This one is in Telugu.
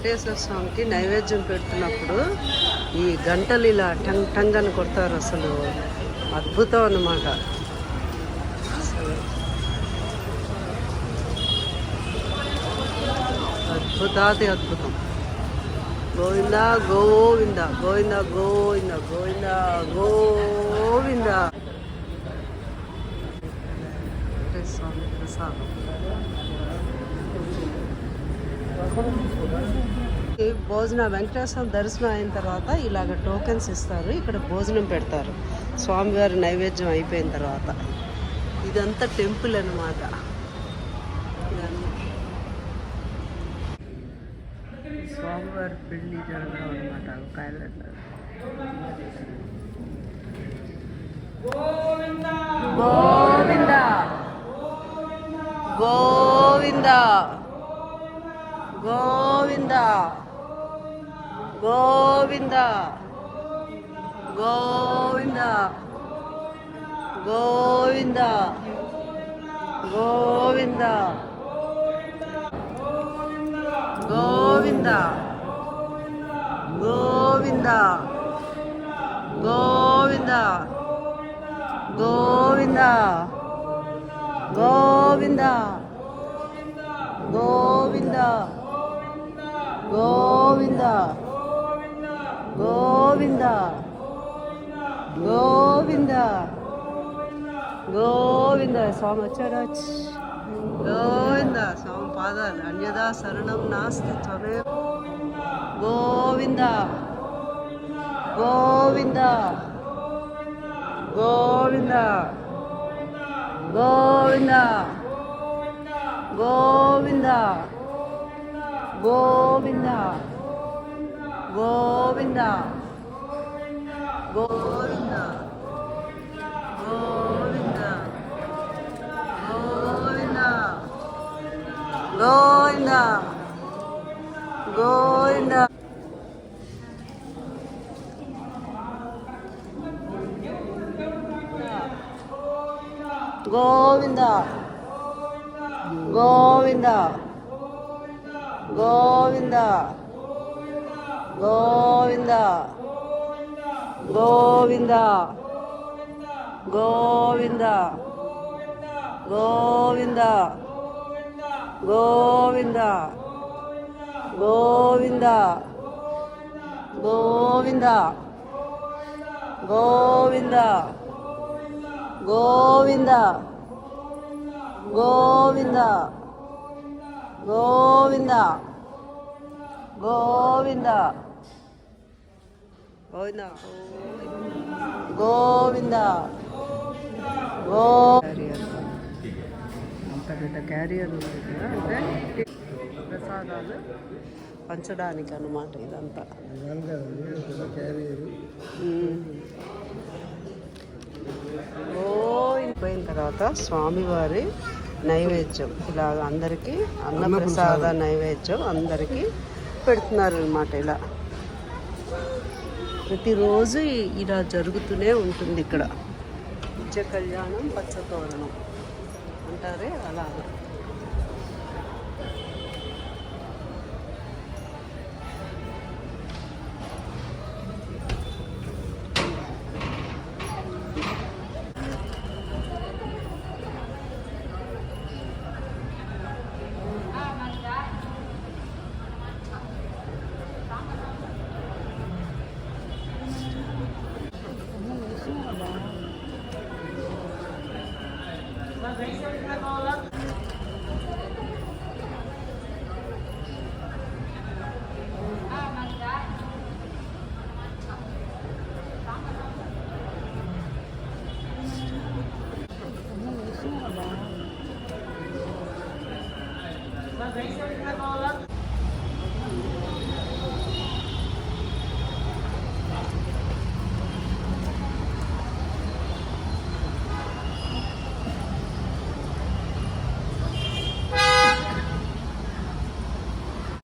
వెంకటేశ్వర స్వామికి నైవేద్యం పెడుతున్నప్పుడు ఈ గంటలు ఇలా టంగ్ టంగ్ అని కొడతారు. అసలు అద్భుతం అన్నమాట. అద్భుతాది అద్భుతం. గోవింద గోవింద గోవింద గోవింద గోవింద గోవింద. స్వామి ప్రసాదం. భోజనం వెంకటేశ్వర దర్శనం అయిన తర్వాత ఇలాగ టోకెన్స్ ఇస్తారు. ఇక్కడ భోజనం పెడతారు స్వామివారి నైవేద్యం అయిపోయిన తర్వాత. ఇదంతా టెంపుల్ అన్నమాట. స్వామివారి పెళ్లి జరగడం అనమాట. గోవింద గోవింద గోవింద గోవింద గోవింద గోవింద గోవింద గోవింద గోవింద గోవింద గోవింద గోవింద గోవింద గోవింద గోవింద గోవింద గోవింద గోవింద. స్వామి వచ్చారా? గోవింద. స్వామి పాదాలు. అన్యదా శరణం నాస్తి త్వమే. గోవింద గోవింద గోవింద గోవింద గోవింద గోవింద గోవింద గోవింద గోవింద గోవింద గోవింద. గోవింద గోవింద గోవింద గోవింద గోవింద గోవింద గోవింద గోవింద గోవింద గోవింద గోవింద గోవింద గోవింద గోవింద గోవింద గోవింద గోవింద అంత పెద్ద క్యారియర్ అంటే ప్రసాదాలు పంచడానికి అన్నమాట. ఇదంతా పోయిన తర్వాత స్వామివారి నైవేద్యం ఇలాగ అందరికీ అన్నప్రసాద నైవేద్యం అందరికీ పెడుతున్నారు అన్నమాట. ఇలా ప్రతిరోజు ఇలా జరుగుతూనే ఉంటుంది ఇక్కడ. నిత్య కళ్యాణం పచ్చతోరణం అంటారే అలాగా. Vem,